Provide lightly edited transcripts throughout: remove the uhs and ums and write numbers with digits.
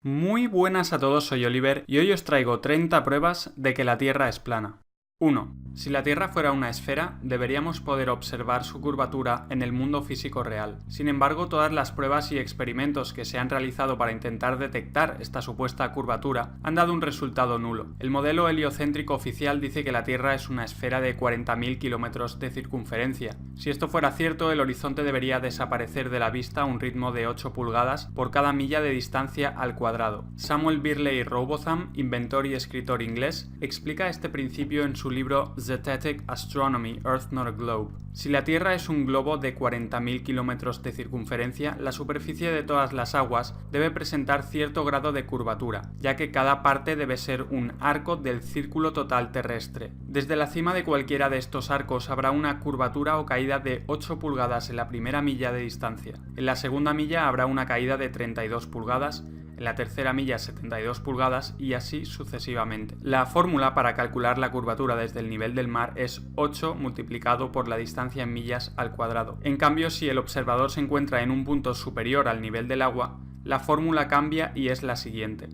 Muy buenas a todos, soy Oliver y hoy os traigo 30 pruebas de que la Tierra es plana. 1. Si la Tierra fuera una esfera, deberíamos poder observar su curvatura en el mundo físico real. Sin embargo, todas las pruebas y experimentos que se han realizado para intentar detectar esta supuesta curvatura han dado un resultado nulo. El modelo heliocéntrico oficial dice que la Tierra es una esfera de 40.000 kilómetros de circunferencia. Si esto fuera cierto, el horizonte debería desaparecer de la vista a un ritmo de 8 pulgadas por cada milla de distancia al cuadrado. Samuel Birley Robotham, inventor y escritor inglés, explica este principio en su libro Zetetic Astronomy, Earth Not a Globe. Si la Tierra es un globo de 40.000 kilómetros de circunferencia, la superficie de todas las aguas debe presentar cierto grado de curvatura, ya que cada parte debe ser un arco del círculo total terrestre. Desde la cima de cualquiera de estos arcos habrá una curvatura o caída de 8 pulgadas en la primera milla de distancia. En la segunda milla habrá una caída de 32 pulgadas, en la tercera milla 72 pulgadas y así sucesivamente. La fórmula para calcular la curvatura desde el nivel del mar es 8 multiplicado por la distancia en millas al cuadrado. En cambio, si el observador se encuentra en un punto superior al nivel del agua, la fórmula cambia y es la siguiente.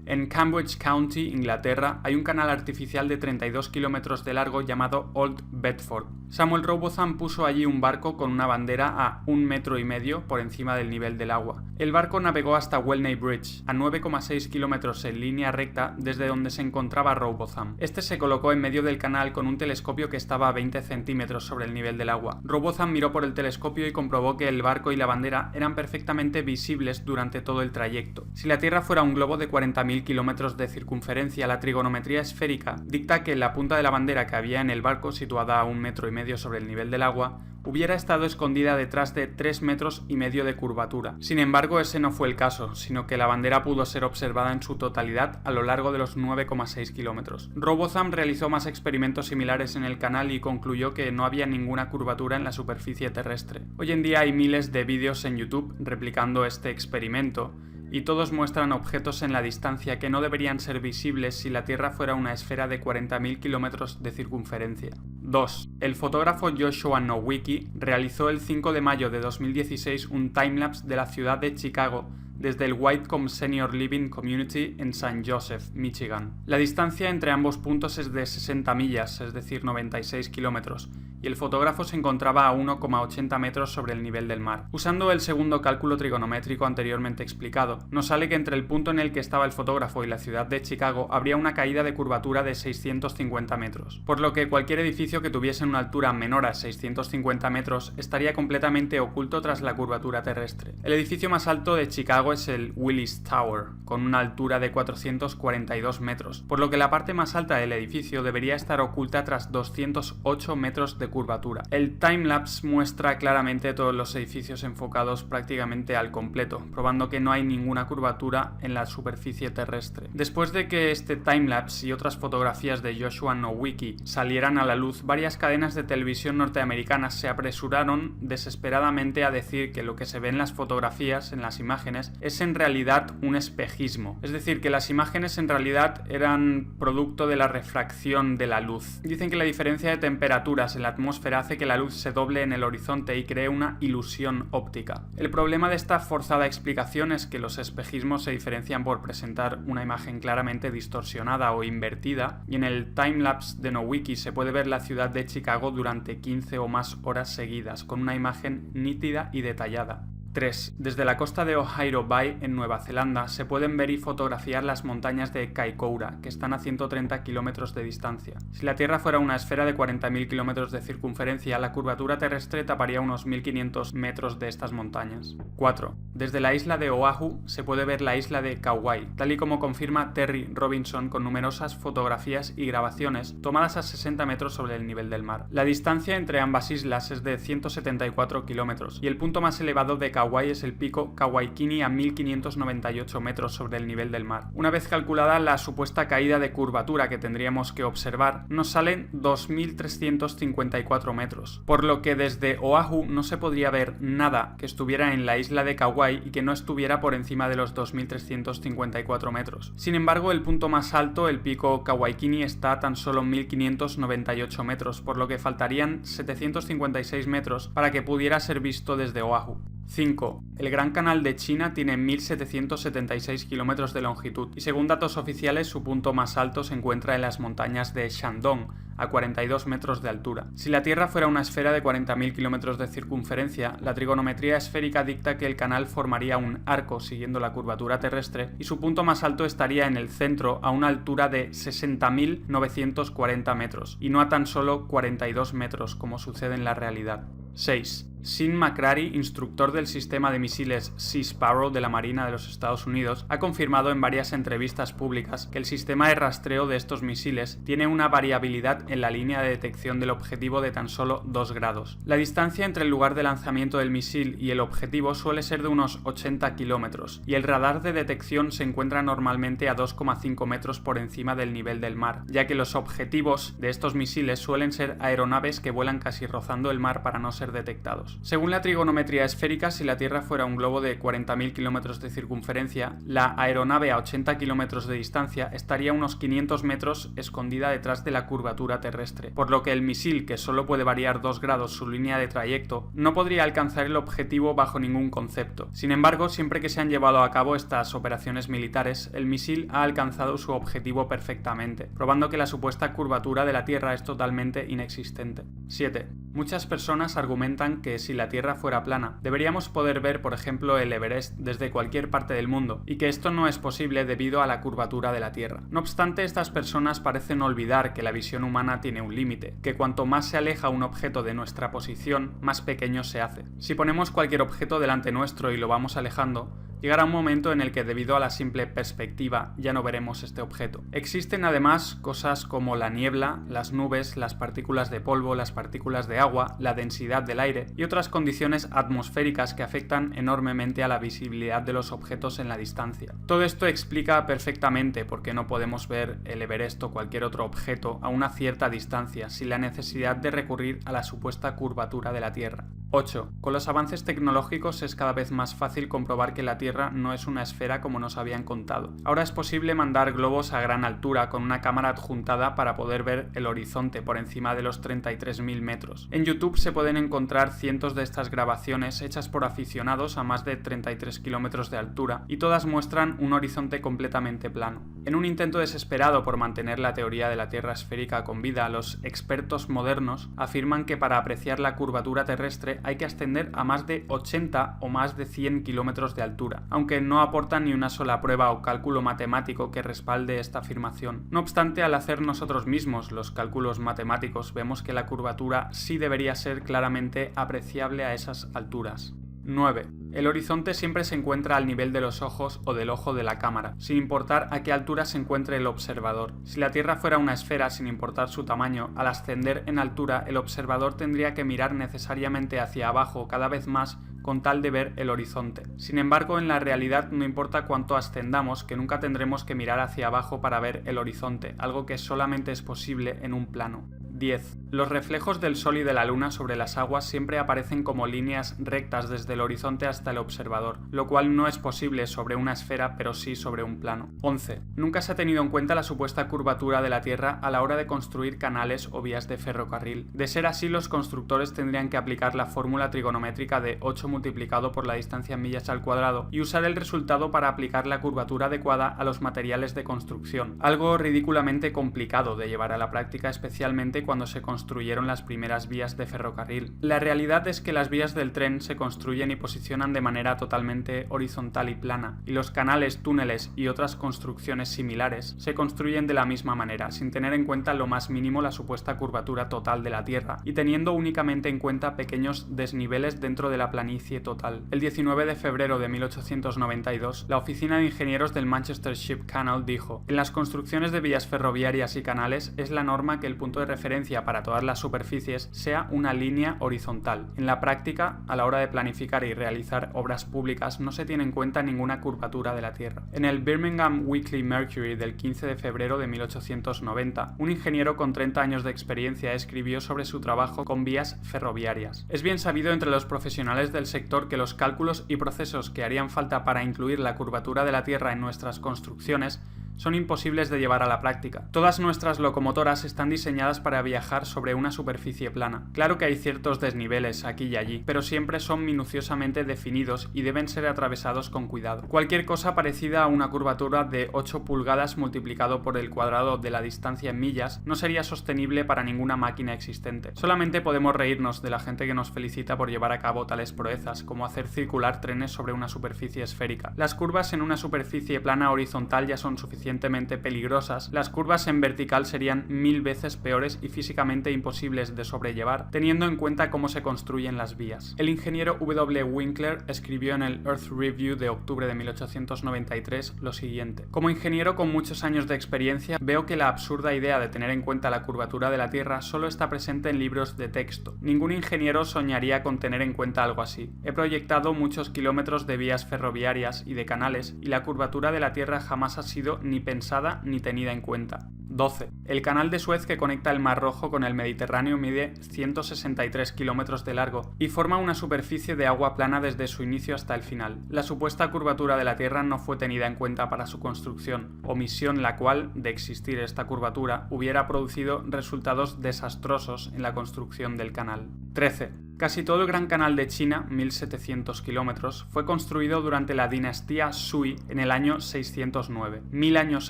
En Cambridge County, Inglaterra, hay un canal artificial de 32 kilómetros de largo llamado Old Bedford. Samuel Robotham puso allí un barco con una bandera a 1,5 metros por encima del nivel del agua. El barco navegó hasta Welney Bridge, a 9,6 kilómetros en línea recta desde donde se encontraba Robotham. Este se colocó en medio del canal con un telescopio que estaba a 20 centímetros sobre el nivel del agua. Robotham miró por el telescopio y comprobó que el barco y la bandera eran perfectamente visibles durante todo el trayecto. Si la Tierra fuera un globo de 40.000 kilómetros de circunferencia, la trigonometría esférica dicta que la punta de la bandera que había en el barco, situada a 1,5 metros sobre el nivel del agua, hubiera estado escondida detrás de 3,5 metros de curvatura. Sin embargo, ese no fue el caso, sino que la bandera pudo ser observada en su totalidad a lo largo de los 9,6 kilómetros. Robotham realizó más experimentos similares en el canal y concluyó que no había ninguna curvatura en la superficie terrestre. Hoy en día hay miles de vídeos en YouTube replicando este experimento, y todos muestran objetos en la distancia que no deberían ser visibles si la Tierra fuera una esfera de 40.000 kilómetros de circunferencia. 2. El fotógrafo Joshua Nowicki realizó el 5 de mayo de 2016 un timelapse de la ciudad de Chicago desde el Whitecomb Senior Living Community en St. Joseph, Michigan. La distancia entre ambos puntos es de 60 millas, es decir, 96 kilómetros, y el fotógrafo se encontraba a 1,80 metros sobre el nivel del mar. Usando el segundo cálculo trigonométrico anteriormente explicado, nos sale que entre el punto en el que estaba el fotógrafo y la ciudad de Chicago habría una caída de curvatura de 650 metros, por lo que cualquier edificio que tuviese una altura menor a 650 metros estaría completamente oculto tras la curvatura terrestre. El edificio más alto de Chicago es el Willis Tower, con una altura de 442 metros, por lo que la parte más alta del edificio debería estar oculta tras 208 metros de curvatura. El timelapse muestra claramente todos los edificios enfocados prácticamente al completo, probando que no hay ninguna curvatura en la superficie terrestre. Después de que este timelapse y otras fotografías de Joshua Nowicki salieran a la luz, varias cadenas de televisión norteamericanas se apresuraron desesperadamente a decir que lo que se ve en las fotografías, en las imágenes, es en realidad un espejismo. Es decir, que las imágenes en realidad eran producto de la refracción de la luz. Dicen que la diferencia de temperaturas en la atmósfera hace que la luz se doble en el horizonte y cree una ilusión óptica. El problema de esta forzada explicación es que los espejismos se diferencian por presentar una imagen claramente distorsionada o invertida, y en el timelapse de Nowicki se puede ver la ciudad de Chicago durante 15 o más horas seguidas, con una imagen nítida y detallada. 3. Desde la costa de Ohairo Bay, en Nueva Zelanda, se pueden ver y fotografiar las montañas de Kaikoura, que están a 130 kilómetros de distancia. Si la Tierra fuera una esfera de 40.000 kilómetros de circunferencia, la curvatura terrestre taparía unos 1.500 metros de estas montañas. 4. Desde la isla de Oahu se puede ver la isla de Kauai, tal y como confirma Terry Robinson con numerosas fotografías y grabaciones tomadas a 60 metros sobre el nivel del mar. La distancia entre ambas islas es de 174 kilómetros, y el punto más elevado de Kauai es el pico Kawaikini a 1.598 metros sobre el nivel del mar. Una vez calculada la supuesta caída de curvatura que tendríamos que observar, nos salen 2.354 metros, por lo que desde Oahu no se podría ver nada que estuviera en la isla de Kauai y que no estuviera por encima de los 2.354 metros. Sin embargo, el punto más alto, el pico Kawaikini, está a tan solo 1.598 metros, por lo que faltarían 756 metros para que pudiera ser visto desde Oahu. 5. El Gran Canal de China tiene 1.776 kilómetros de longitud y según datos oficiales su punto más alto se encuentra en las montañas de Shandong, a 42 metros de altura. Si la Tierra fuera una esfera de 40.000 kilómetros de circunferencia, la trigonometría esférica dicta que el canal formaría un arco siguiendo la curvatura terrestre y su punto más alto estaría en el centro a una altura de 60.940 metros y no a tan solo 42 metros como sucede en la realidad. 6. Sean McCrary, instructor del sistema de misiles Sea Sparrow de la Marina de los Estados Unidos, ha confirmado en varias entrevistas públicas que el sistema de rastreo de estos misiles tiene una variabilidad en la línea de detección del objetivo de tan solo 2 grados. La distancia entre el lugar de lanzamiento del misil y el objetivo suele ser de unos 80 kilómetros, y el radar de detección se encuentra normalmente a 2,5 metros por encima del nivel del mar, ya que los objetivos de estos misiles suelen ser aeronaves que vuelan casi rozando el mar para no ser detectados. Según la trigonometría esférica, si la Tierra fuera un globo de 40.000 kilómetros de circunferencia, la aeronave a 80 kilómetros de distancia estaría a unos 500 metros escondida detrás de la curvatura terrestre, por lo que el misil, que solo puede variar 2 grados su línea de trayecto, no podría alcanzar el objetivo bajo ningún concepto. Sin embargo, siempre que se han llevado a cabo estas operaciones militares, el misil ha alcanzado su objetivo perfectamente, probando que la supuesta curvatura de la Tierra es totalmente inexistente. 7. Muchas personas argumentan que si la Tierra fuera plana, deberíamos poder ver, por ejemplo, el Everest desde cualquier parte del mundo, y que esto no es posible debido a la curvatura de la Tierra. No obstante, estas personas parecen olvidar que la visión humana tiene un límite, que cuanto más se aleja un objeto de nuestra posición, más pequeño se hace. Si ponemos cualquier objeto delante nuestro y lo vamos alejando, llegará un momento en el que debido a la simple perspectiva ya no veremos este objeto. Existen además cosas como la niebla, las nubes, las partículas de polvo, las partículas de agua, la densidad del aire y otras condiciones atmosféricas que afectan enormemente a la visibilidad de los objetos en la distancia. Todo esto explica perfectamente por qué no podemos ver el Everest o cualquier otro objeto a una cierta distancia sin la necesidad de recurrir a la supuesta curvatura de la Tierra. 8. Con los avances tecnológicos es cada vez más fácil comprobar que la Tierra no es una esfera como nos habían contado. Ahora es posible mandar globos a gran altura con una cámara adjuntada para poder ver el horizonte por encima de los 33.000 metros. En YouTube se pueden encontrar cientos de estas grabaciones hechas por aficionados a más de 33 kilómetros de altura y todas muestran un horizonte completamente plano. En un intento desesperado por mantener la teoría de la Tierra esférica con vida, los expertos modernos afirman que para apreciar la curvatura terrestre hay que ascender a más de 80 o más de 100 kilómetros de altura, aunque no aportan ni una sola prueba o cálculo matemático que respalde esta afirmación. No obstante, al hacer nosotros mismos los cálculos matemáticos, vemos que la curvatura sí debería ser claramente apreciable a esas alturas. 9. El horizonte siempre se encuentra al nivel de los ojos o del ojo de la cámara, sin importar a qué altura se encuentre el observador. Si la Tierra fuera una esfera sin importar su tamaño, al ascender en altura el observador tendría que mirar necesariamente hacia abajo cada vez más con tal de ver el horizonte. Sin embargo, en la realidad no importa cuánto ascendamos, que nunca tendremos que mirar hacia abajo para ver el horizonte, algo que solamente es posible en un plano. 10. Los reflejos del Sol y de la Luna sobre las aguas siempre aparecen como líneas rectas desde el horizonte hasta el observador, lo cual no es posible sobre una esfera, pero sí sobre un plano. 11. Nunca se ha tenido en cuenta la supuesta curvatura de la Tierra a la hora de construir canales o vías de ferrocarril. De ser así, los constructores tendrían que aplicar la fórmula trigonométrica de 8 multiplicado por la distancia en millas al cuadrado y usar el resultado para aplicar la curvatura adecuada a los materiales de construcción, algo ridículamente complicado de llevar a la práctica, especialmente cuando se construyeron las primeras vías de ferrocarril. La realidad es que las vías del tren se construyen y posicionan de manera totalmente horizontal y plana, y los canales, túneles y otras construcciones similares se construyen de la misma manera, sin tener en cuenta lo más mínimo la supuesta curvatura total de la Tierra, y teniendo únicamente en cuenta pequeños desniveles dentro de la planicie total. El 19 de febrero de 1892, la Oficina de Ingenieros del Manchester Ship Canal dijo: en las construcciones de vías ferroviarias y canales es la norma que el punto de referencia para todas las superficies sea una línea horizontal. En la práctica, a la hora de planificar y realizar obras públicas, no se tiene en cuenta ninguna curvatura de la Tierra. En el Birmingham Weekly Mercury del 15 de febrero de 1890, un ingeniero con 30 años de experiencia escribió sobre su trabajo con vías ferroviarias. Es bien sabido entre los profesionales del sector que los cálculos y procesos que harían falta para incluir la curvatura de la Tierra en nuestras construcciones son imposibles de llevar a la práctica. Todas nuestras locomotoras están diseñadas para viajar sobre una superficie plana. Claro que hay ciertos desniveles aquí y allí, pero siempre son minuciosamente definidos y deben ser atravesados con cuidado. Cualquier cosa parecida a una curvatura de 8 pulgadas multiplicado por el cuadrado de la distancia en millas no sería sostenible para ninguna máquina existente. Solamente podemos reírnos de la gente que nos felicita por llevar a cabo tales proezas, como hacer circular trenes sobre una superficie esférica. Las curvas en una superficie plana horizontal ya son suficientemente peligrosas, las curvas en vertical serían 1000 veces peores y físicamente imposibles de sobrellevar, teniendo en cuenta cómo se construyen las vías. El ingeniero W. Winkler escribió en el Earth Review de octubre de 1893 lo siguiente: como ingeniero con muchos años de experiencia, veo que la absurda idea de tener en cuenta la curvatura de la Tierra solo está presente en libros de texto. Ningún ingeniero soñaría con tener en cuenta algo así. He proyectado muchos kilómetros de vías ferroviarias y de canales, y la curvatura de la Tierra jamás ha sido ni pensada ni tenida en cuenta. 12. El canal de Suez que conecta el Mar Rojo con el Mediterráneo mide 163 kilómetros de largo y forma una superficie de agua plana desde su inicio hasta el final. La supuesta curvatura de la Tierra no fue tenida en cuenta para su construcción, omisión la cual, de existir esta curvatura, hubiera producido resultados desastrosos en la construcción del canal. 13. Casi todo el Gran Canal de China, 1700 kilómetros, fue construido durante la dinastía Sui en el año 609, 1000 años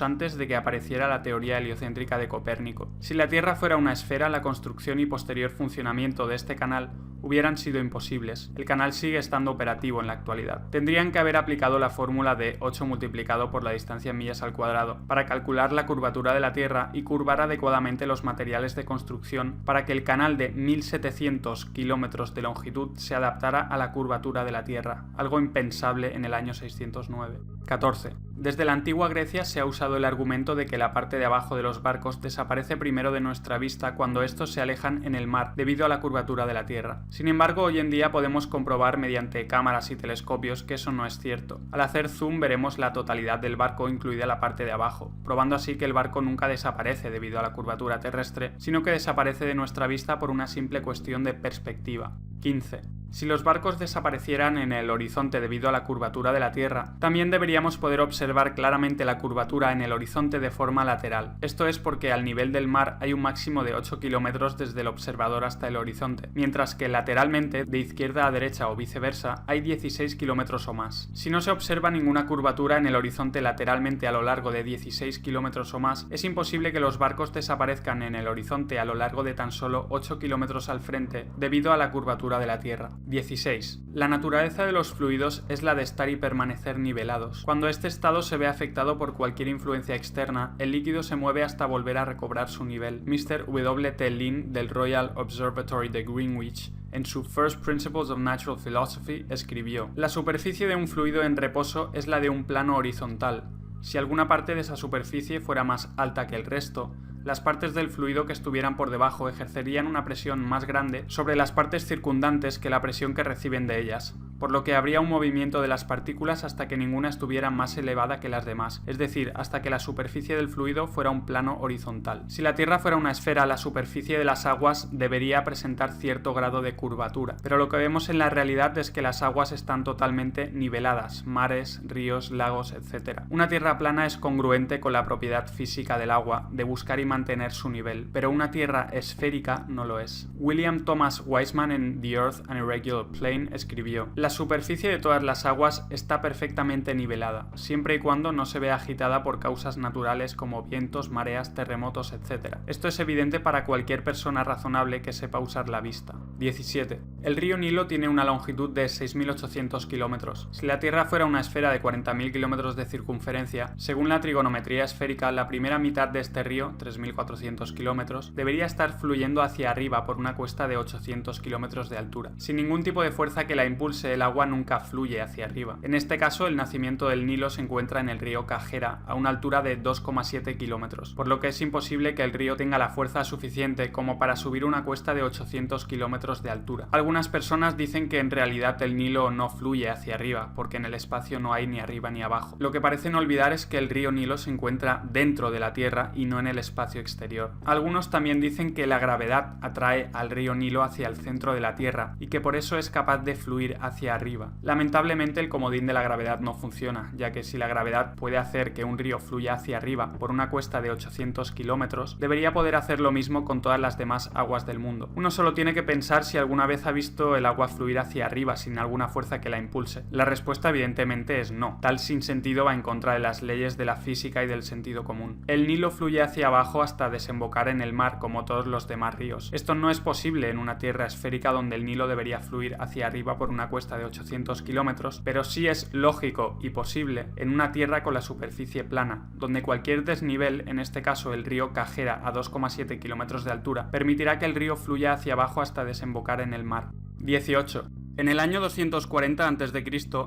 antes de que apareciera la teoría heliocéntrica de Copérnico. Si la Tierra fuera una esfera, la construcción y posterior funcionamiento de este canal hubieran sido imposibles. El canal sigue estando operativo en la actualidad. Tendrían que haber aplicado la fórmula de 8 multiplicado por la distancia en millas al cuadrado para calcular la curvatura de la Tierra y curvar adecuadamente los materiales de construcción para que el canal de 1700 kilómetros de longitud se adaptara a la curvatura de la Tierra, algo impensable en el año 609. 14. Desde la antigua Grecia se ha usado el argumento de que la parte de abajo de los barcos desaparece primero de nuestra vista cuando estos se alejan en el mar debido a la curvatura de la Tierra. Sin embargo, hoy en día podemos comprobar mediante cámaras y telescopios que eso no es cierto. Al hacer zoom veremos la totalidad del barco, incluida la parte de abajo, probando así que el barco nunca desaparece debido a la curvatura terrestre, sino que desaparece de nuestra vista por una simple cuestión de perspectiva. 15. Si los barcos desaparecieran en el horizonte debido a la curvatura de la Tierra, también deberíamos poder observar claramente la curvatura en el horizonte de forma lateral. Esto es porque al nivel del mar hay un máximo de 8 kilómetros desde el observador hasta el horizonte, mientras que lateralmente, de izquierda a derecha o viceversa, hay 16 kilómetros o más. Si no se observa ninguna curvatura en el horizonte lateralmente a lo largo de 16 kilómetros o más, es imposible que los barcos desaparezcan en el horizonte a lo largo de tan solo 8 kilómetros al frente debido a la curvatura de la Tierra. 16. La naturaleza de los fluidos es la de estar y permanecer nivelados. Cuando este estado se ve afectado por cualquier influencia externa, el líquido se mueve hasta volver a recobrar su nivel. Mr. W. T. Lin del Royal Observatory de Greenwich, en su First Principles of Natural Philosophy, escribió: la superficie de un fluido en reposo es la de un plano horizontal. Si alguna parte de esa superficie fuera más alta que el resto, las partes del fluido que estuvieran por debajo ejercerían una presión más grande sobre las partes circundantes que la presión que reciben de ellas, por lo que habría un movimiento de las partículas hasta que ninguna estuviera más elevada que las demás, es decir, hasta que la superficie del fluido fuera un plano horizontal. Si la Tierra fuera una esfera, la superficie de las aguas debería presentar cierto grado de curvatura, pero lo que vemos en la realidad es que las aguas están totalmente niveladas, mares, ríos, lagos, etc. Una Tierra plana es congruente con la propiedad física del agua, de buscar y mantener su nivel, pero una Tierra esférica no lo es. William Thomas Weisman en The Earth an Irregular Plane escribió: la superficie de todas las aguas está perfectamente nivelada, siempre y cuando no se vea agitada por causas naturales como vientos, mareas, terremotos, etc. Esto es evidente para cualquier persona razonable que sepa usar la vista. 17. El río Nilo tiene una longitud de 6.800 kilómetros. Si la Tierra fuera una esfera de 40.000 kilómetros de circunferencia, según la trigonometría esférica, la primera mitad de este río, 3.400 kilómetros, debería estar fluyendo hacia arriba por una cuesta de 800 kilómetros de altura. Sin ningún tipo de fuerza que la impulse, el agua nunca fluye hacia arriba. En este caso, el nacimiento del Nilo se encuentra en el río Cajera, a una altura de 2,7 kilómetros, por lo que es imposible que el río tenga la fuerza suficiente como para subir una cuesta de 800 kilómetros de altura. Algunas personas dicen que en realidad el Nilo no fluye hacia arriba, porque en el espacio no hay ni arriba ni abajo. Lo que parecen olvidar es que el río Nilo se encuentra dentro de la Tierra y no en el espacio exterior. Algunos también dicen que la gravedad atrae al río Nilo hacia el centro de la Tierra y que por eso es capaz de fluir hacia hacia arriba. Lamentablemente el comodín de la gravedad no funciona, ya que si la gravedad puede hacer que un río fluya hacia arriba por una cuesta de 800 kilómetros, debería poder hacer lo mismo con todas las demás aguas del mundo. Uno solo tiene que pensar si alguna vez ha visto el agua fluir hacia arriba sin alguna fuerza que la impulse. La respuesta evidentemente es no. Tal sinsentido va en contra de las leyes de la física y del sentido común. El Nilo fluye hacia abajo hasta desembocar en el mar como todos los demás ríos. Esto no es posible en una tierra esférica donde el Nilo debería fluir hacia arriba por una cuesta de 800 kilómetros, pero sí es lógico y posible en una tierra con la superficie plana, donde cualquier desnivel, en este caso el río Cajera a 2,7 kilómetros de altura, permitirá que el río fluya hacia abajo hasta desembocar en el mar. 18. En el año 240 a.C.,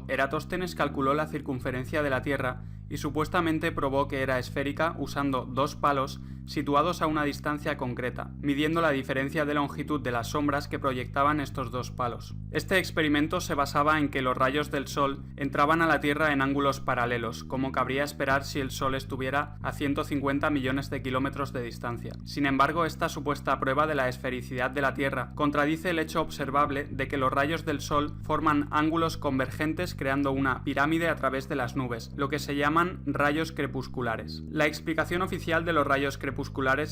Eratóstenes calculó la circunferencia de la Tierra y supuestamente probó que era esférica usando dos palos situados a una distancia concreta, midiendo la diferencia de longitud de las sombras que proyectaban estos dos palos. Este experimento se basaba en que los rayos del Sol entraban a la Tierra en ángulos paralelos, como cabría esperar si el Sol estuviera a 150 millones de kilómetros de distancia. Sin embargo, esta supuesta prueba de la esfericidad de la Tierra contradice el hecho observable de que los rayos del Sol forman ángulos convergentes creando una pirámide a través de las nubes, lo que se llaman rayos crepusculares. La explicación oficial de los rayos crepusculares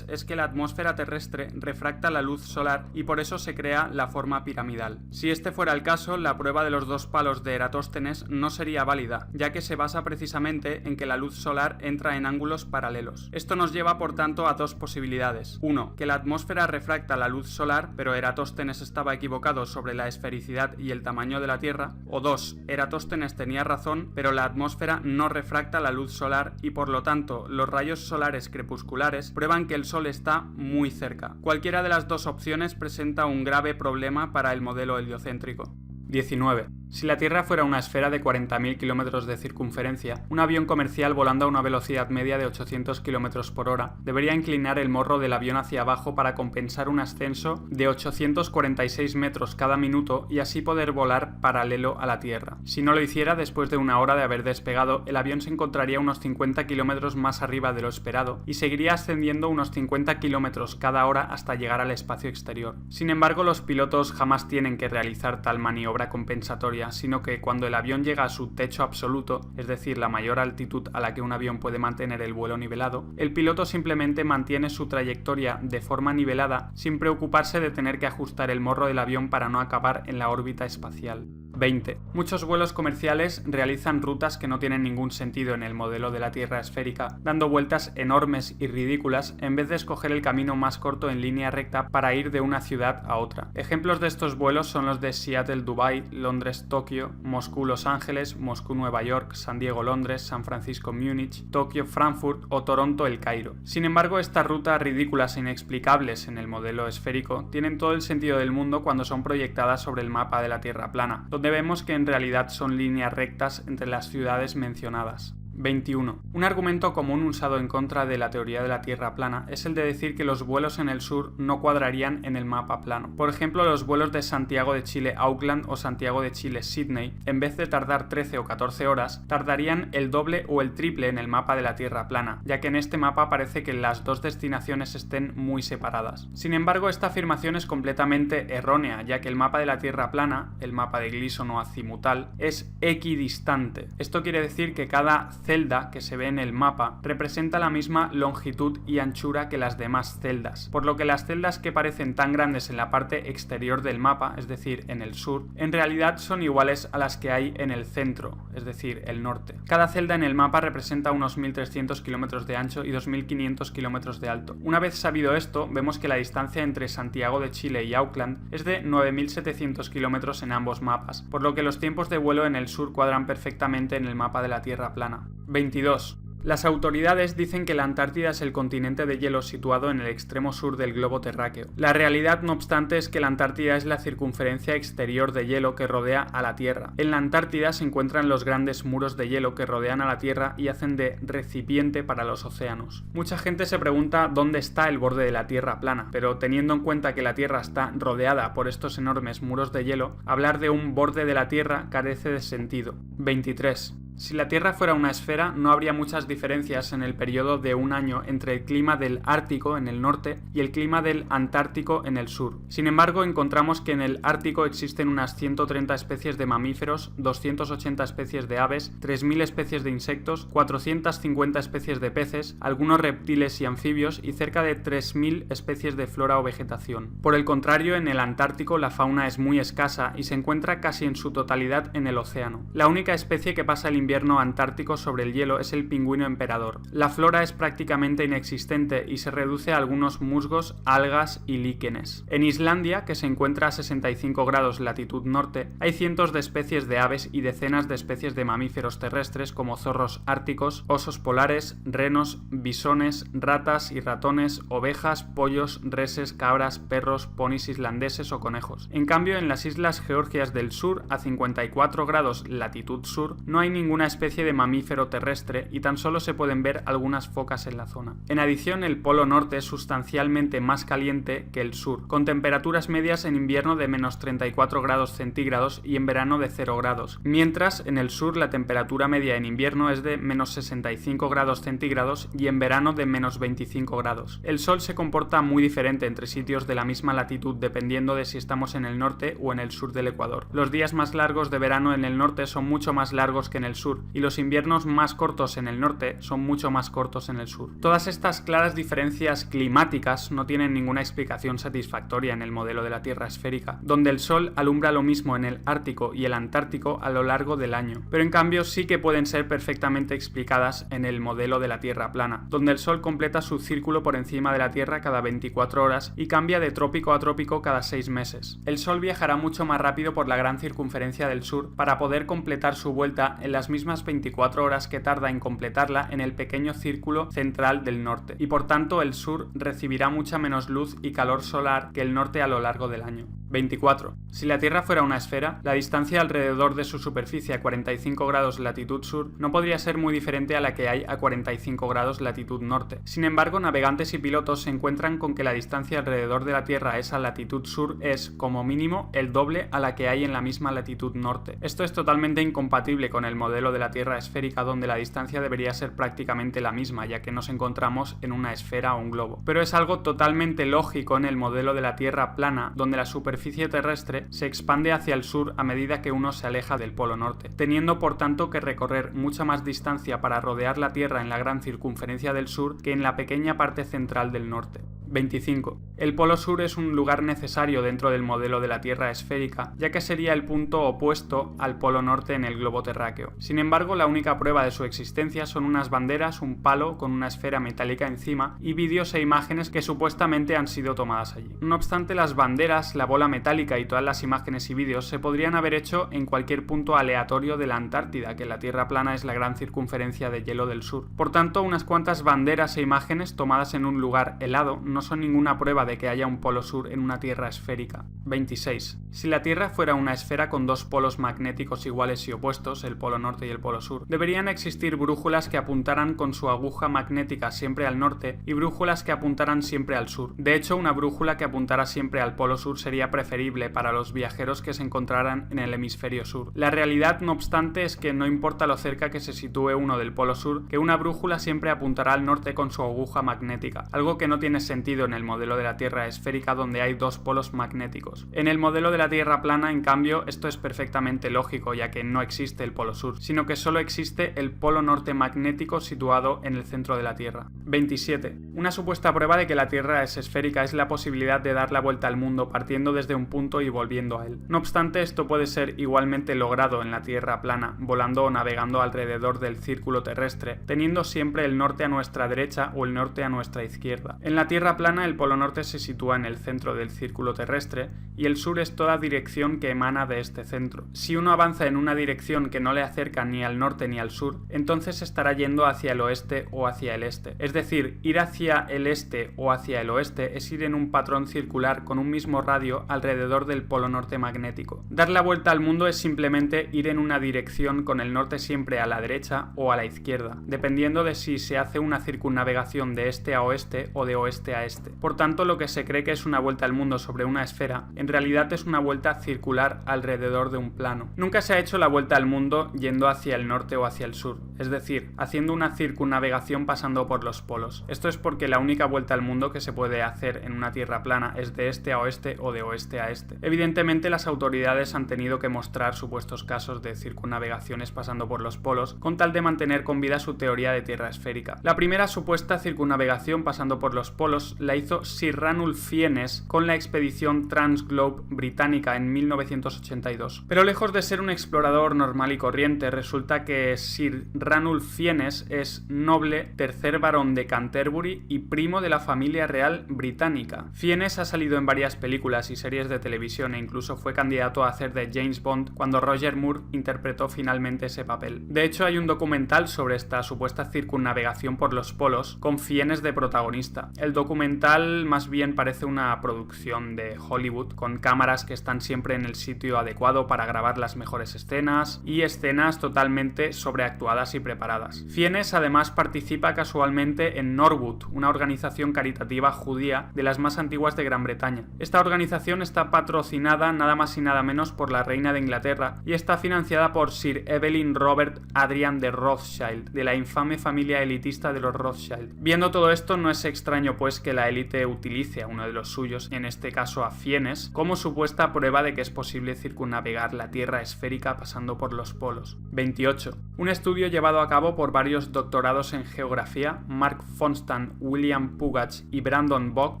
es que la atmósfera terrestre refracta la luz solar y por eso se crea la forma piramidal. Si este fuera el caso, la prueba de los dos palos de Eratóstenes no sería válida, ya que se basa precisamente en que la luz solar entra en ángulos paralelos. Esto nos lleva por tanto a dos posibilidades. 1. Que la atmósfera refracta la luz solar, pero Eratóstenes estaba equivocado sobre la esfericidad y el tamaño de la Tierra. O 2. Eratóstenes tenía razón, pero la atmósfera no refracta la luz solar y por lo tanto los rayos solares crepusculares prueban que el Sol está muy cerca. Cualquiera de las dos opciones presenta un grave problema para el modelo heliocéntrico. 19. Si la Tierra fuera una esfera de 40.000 kilómetros de circunferencia, un avión comercial volando a una velocidad media de 800 kilómetros por hora debería inclinar el morro del avión hacia abajo para compensar un ascenso de 846 metros cada minuto y así poder volar paralelo a la Tierra. Si no lo hiciera, después de una hora de haber despegado, el avión se encontraría unos 50 kilómetros más arriba de lo esperado y seguiría ascendiendo unos 50 kilómetros cada hora hasta llegar al espacio exterior. Sin embargo, los pilotos jamás tienen que realizar tal maniobra compensatoria, sino que cuando el avión llega a su techo absoluto, es decir, la mayor altitud a la que un avión puede mantener el vuelo nivelado, el piloto simplemente mantiene su trayectoria de forma nivelada sin preocuparse de tener que ajustar el morro del avión para no acabar en la órbita espacial. 20. Muchos vuelos comerciales realizan rutas que no tienen ningún sentido en el modelo de la Tierra esférica, dando vueltas enormes y ridículas en vez de escoger el camino más corto en línea recta para ir de una ciudad a otra. Ejemplos de estos vuelos son los de Seattle-Dubái, Londres-Tokio, Moscú-Los Ángeles, Moscú-Nueva York, San Diego-Londres, San Francisco-Múnich, Tokio-Frankfurt o Toronto-El Cairo. Sin embargo, estas rutas ridículas e inexplicables en el modelo esférico tienen todo el sentido del mundo cuando son proyectadas sobre el mapa de la Tierra plana, donde vemos que en realidad son líneas rectas entre las ciudades mencionadas. 21. Un argumento común usado en contra de la teoría de la Tierra plana es el de decir que los vuelos en el sur no cuadrarían en el mapa plano. Por ejemplo, los vuelos de Santiago de Chile Auckland o Santiago de Chile Sydney, en vez de tardar 13 o 14 horas, tardarían el doble o el triple en el mapa de la Tierra plana, ya que en este mapa parece que las dos destinaciones estén muy separadas. Sin embargo, esta afirmación es completamente errónea, ya que el mapa de la Tierra plana, el mapa de Gleason o azimutal, es equidistante. Esto quiere decir que cada celda que se ve en el mapa representa la misma longitud y anchura que las demás celdas, por lo que las celdas que parecen tan grandes en la parte exterior del mapa, es decir, en el sur, en realidad son iguales a las que hay en el centro, es decir, el norte. Cada celda en el mapa representa unos 1.300 kilómetros de ancho y 2.500 kilómetros de alto. Una vez sabido esto, vemos que la distancia entre Santiago de Chile y Auckland es de 9.700 kilómetros en ambos mapas, por lo que los tiempos de vuelo en el sur cuadran perfectamente en el mapa de la Tierra plana. 22. Las autoridades dicen que la Antártida es el continente de hielo situado en el extremo sur del globo terráqueo. La realidad, no obstante, es que la Antártida es la circunferencia exterior de hielo que rodea a la Tierra. En la Antártida se encuentran los grandes muros de hielo que rodean a la Tierra y hacen de recipiente para los océanos. Mucha gente se pregunta dónde está el borde de la Tierra plana, pero teniendo en cuenta que la Tierra está rodeada por estos enormes muros de hielo, hablar de un borde de la Tierra carece de sentido. 23. Si la Tierra fuera una esfera, no habría muchas diferencias en el periodo de un año entre el clima del Ártico en el norte y el clima del Antártico en el sur. Sin embargo, encontramos que en el Ártico existen unas 130 especies de mamíferos, 280 especies de aves, 3.000 especies de insectos, 450 especies de peces, algunos reptiles y anfibios y cerca de 3.000 especies de flora o vegetación. Por el contrario, en el Antártico la fauna es muy escasa y se encuentra casi en su totalidad en el océano. La única especie que pasa el invierno antártico sobre el hielo es el pingüino emperador. La flora es prácticamente inexistente y se reduce a algunos musgos, algas y líquenes. En Islandia, que se encuentra a 65 grados latitud norte, hay cientos de especies de aves y decenas de especies de mamíferos terrestres como zorros árticos, osos polares, renos, bisones, ratas y ratones, ovejas, pollos, reses, cabras, perros, ponis islandeses o conejos. En cambio, en las islas Georgias del Sur, a 54 grados latitud sur, no hay ninguna especie de mamífero terrestre y tan solo se pueden ver algunas focas en la zona. En adición, el Polo Norte es sustancialmente más caliente que el sur, con temperaturas medias en invierno de menos 34 grados centígrados y en verano de 0 grados, mientras en el sur la temperatura media en invierno es de menos 65 grados centígrados y en verano de menos 25 grados. El sol se comporta muy diferente entre sitios de la misma latitud dependiendo de si estamos en el norte o en el sur del Ecuador. Los días más largos de verano en el norte son mucho más largos que en el sur y los inviernos más cortos en el norte son mucho más cortos en el sur. Todas estas claras diferencias climáticas no tienen ninguna explicación satisfactoria en el modelo de la Tierra esférica, donde el sol alumbra lo mismo en el Ártico y el Antártico a lo largo del año, pero en cambio sí que pueden ser perfectamente explicadas en el modelo de la Tierra plana, donde el sol completa su círculo por encima de la Tierra cada 24 horas y cambia de trópico a trópico cada 6 meses. El sol viajará mucho más rápido por la gran circunferencia del sur para poder completar su vuelta en las mismas 24 horas que tarda en completarla en el pequeño círculo central del norte, y por tanto el sur recibirá mucha menos luz y calor solar que el norte a lo largo del año. 24. Si la Tierra fuera una esfera, la distancia alrededor de su superficie a 45 grados latitud sur no podría ser muy diferente a la que hay a 45 grados latitud norte. Sin embargo, navegantes y pilotos se encuentran con que la distancia alrededor de la Tierra a esa latitud sur es, como mínimo, el doble a la que hay en la misma latitud norte. Esto es totalmente incompatible con el modelo de la Tierra esférica, donde la distancia debería ser prácticamente la misma, ya que nos encontramos en una esfera o un globo. Pero es algo totalmente lógico en el modelo de la Tierra plana, donde la superficie terrestre se expande hacia el sur a medida que uno se aleja del Polo Norte, teniendo por tanto que recorrer mucha más distancia para rodear la Tierra en la gran circunferencia del sur que en la pequeña parte central del norte. 25. El Polo Sur es un lugar necesario dentro del modelo de la Tierra esférica, ya que sería el punto opuesto al Polo Norte en el globo terráqueo. Sin embargo, la única prueba de su existencia son unas banderas, un palo con una esfera metálica encima y vídeos e imágenes que supuestamente han sido tomadas allí. No obstante, las banderas, la bola metálica y todas las imágenes y vídeos se podrían haber hecho en cualquier punto aleatorio de la Antártida, que la Tierra plana es la gran circunferencia de hielo del sur. Por tanto, unas cuantas banderas e imágenes tomadas en un lugar helado no son ninguna prueba de que haya un polo sur en una Tierra esférica. 26. Si la Tierra fuera una esfera con dos polos magnéticos iguales y opuestos, el polo norte y el polo sur, deberían existir brújulas que apuntaran con su aguja magnética siempre al norte y brújulas que apuntaran siempre al sur. De hecho, una brújula que apuntara siempre al polo sur sería preferible para los viajeros que se encontraran en el hemisferio sur. La realidad, no obstante, es que no importa lo cerca que se sitúe uno del polo sur, que una brújula siempre apuntará al norte con su aguja magnética, algo que no tiene sentido en el modelo de la Tierra esférica donde hay dos polos magnéticos. En el modelo de la Tierra plana, en cambio, esto es perfectamente lógico, ya que no existe el polo sur, sino que solo existe el polo norte magnético situado en el centro de la Tierra. 27. Una supuesta prueba de que la Tierra es esférica es la posibilidad de dar la vuelta al mundo partiendo desde un punto y volviendo a él. No obstante, esto puede ser igualmente logrado en la Tierra plana, volando o navegando alrededor del círculo terrestre, teniendo siempre el norte a nuestra derecha o el norte a nuestra izquierda. En la Tierra plana, el polo norte se sitúa en el centro del círculo terrestre y el sur es toda dirección que emana de este centro. Si uno avanza en una dirección que no le acerca ni al norte ni al sur, entonces estará yendo hacia el oeste o hacia el este. Es decir, ir hacia el este o hacia el oeste es ir en un patrón circular con un mismo radio alrededor del polo norte magnético. Dar la vuelta al mundo es simplemente ir en una dirección con el norte siempre a la derecha o a la izquierda, dependiendo de si se hace una circunnavegación de este a oeste o de oeste a hacia este. Por tanto, lo que se cree que es una vuelta al mundo sobre una esfera, en realidad es una vuelta circular alrededor de un plano. Nunca se ha hecho la vuelta al mundo yendo hacia el norte o hacia el sur, es decir, haciendo una circunnavegación pasando por los polos. Esto es porque la única vuelta al mundo que se puede hacer en una tierra plana es de este a oeste o de oeste a este. Evidentemente, las autoridades han tenido que mostrar supuestos casos de circunnavegaciones pasando por los polos con tal de mantener con vida su teoría de tierra esférica. La primera supuesta circunnavegación pasando por los polos la hizo Sir Ranulph Fiennes con la expedición Transglobe británica en 1982. Pero lejos de ser un explorador normal y corriente, resulta que Sir Ranulph Fiennes es noble, tercer barón de Canterbury y primo de la familia real británica. Fiennes ha salido en varias películas y series de televisión e incluso fue candidato a hacer de James Bond cuando Roger Moore interpretó finalmente ese papel. De hecho, hay un documental sobre esta supuesta circunnavegación por los polos con Fiennes de protagonista. El documental más bien parece una producción de Hollywood con cámaras que están siempre en el sitio adecuado para grabar las mejores escenas y escenas totalmente sobreactuadas y preparadas. Fiennes además participa casualmente en Norwood, una organización caritativa judía de las más antiguas de Gran Bretaña. Esta organización está patrocinada nada más y nada menos por la reina de Inglaterra y está financiada por Sir Evelyn Robert Adrian de Rothschild, de la infame familia elitista de los Rothschild. Viendo todo esto, no es extraño pues que la élite utilice a uno de los suyos, en este caso a Fiennes, como supuesta prueba de que es posible circunnavegar la Tierra esférica pasando por los polos. 28. Un estudio llevado a cabo por varios doctorados en geografía, Mark Fonstan, William Pugach y Brandon Bogg,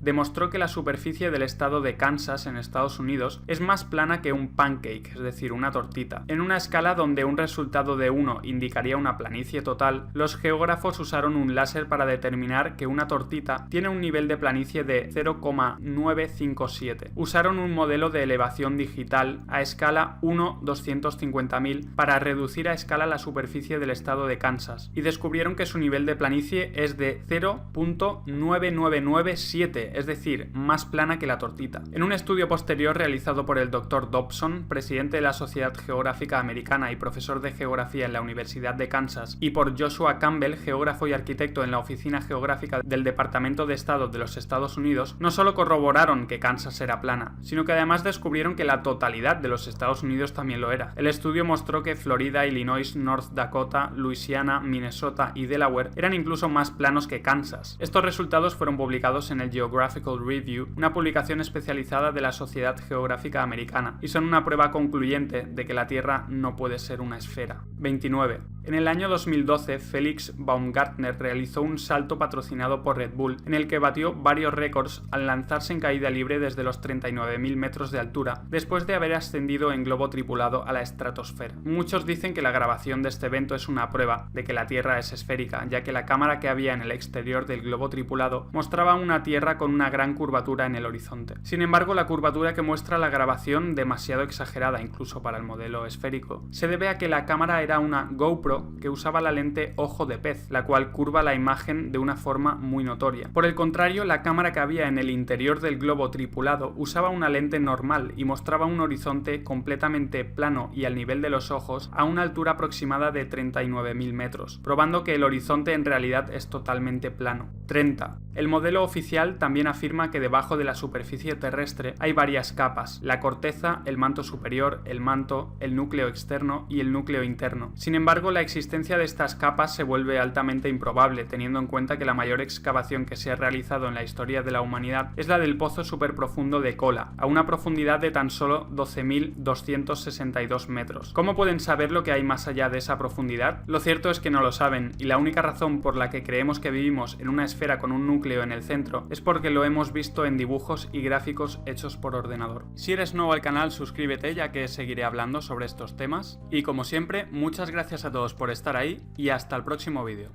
demostró que la superficie del estado de Kansas en Estados Unidos es más plana que un pancake, es decir, una tortita. En una escala donde un resultado de 1 indicaría una planicie total, los geógrafos usaron un láser para determinar que una tortita tiene un nivel de planicie de 0,957. Usaron un modelo de elevación digital a escala 1/250.000 para reducir a escala la superficie del estado de Kansas y descubrieron que su nivel de planicie es de 0,9997, es decir, más plana que la tortita. En un estudio posterior realizado por el Dr. Dobson, presidente de la Sociedad Geográfica Americana y profesor de geografía en la Universidad de Kansas, y por Joshua Campbell, geógrafo y arquitecto en la Oficina Geográfica del Departamento de Estado de los Estados Unidos, no solo corroboraron que Kansas era plana, sino que además descubrieron que la totalidad de los Estados Unidos también lo era. El estudio mostró que Florida, Illinois, North Dakota, Luisiana, Minnesota y Delaware eran incluso más planos que Kansas. Estos resultados fueron publicados en el Geographical Review, una publicación especializada de la Sociedad Geográfica Americana, y son una prueba concluyente de que la Tierra no puede ser una esfera. 29. En el año 2012, Felix Baumgartner realizó un salto patrocinado por Red Bull, en el que batió varios récords al lanzarse en caída libre desde los 39.000 metros de altura, después de haber ascendido en globo tripulado a la estratosfera. Muchos dicen que la grabación de este evento es una prueba de que la Tierra es esférica, ya que la cámara que había en el exterior del globo tripulado mostraba una Tierra con una gran curvatura en el horizonte. Sin embargo, la curvatura que muestra la grabación, demasiado exagerada incluso para el modelo esférico, se debe a que la cámara era una GoPro que usaba la lente ojo de pez, la cual curva la imagen de una forma muy notoria. Por el contrario, la cámara que había en el interior del globo tripulado usaba una lente normal y mostraba un horizonte completamente plano y al nivel de los ojos a una altura aproximada de 39.000 metros, probando que el horizonte en realidad es totalmente plano. 30. El modelo oficial también afirma que debajo de la superficie terrestre hay varias capas: la corteza, el manto superior, el manto, el núcleo externo y el núcleo interno. Sin embargo, la existencia de estas capas se vuelve altamente improbable, teniendo en cuenta que la mayor excavación que se ha realizado en la historia de la humanidad es la del pozo superprofundo de Kola, a una profundidad de tan solo 12.262 metros. ¿Cómo pueden saber lo que hay más allá de esa profundidad? Lo cierto es que no lo saben, y la única razón por la que creemos que vivimos en una esfera con un núcleo en el centro es porque lo hemos visto en dibujos y gráficos hechos por ordenador. Si eres nuevo al canal, suscríbete, ya que seguiré hablando sobre estos temas. Y como siempre, muchas gracias a todos por estar ahí y hasta el próximo vídeo.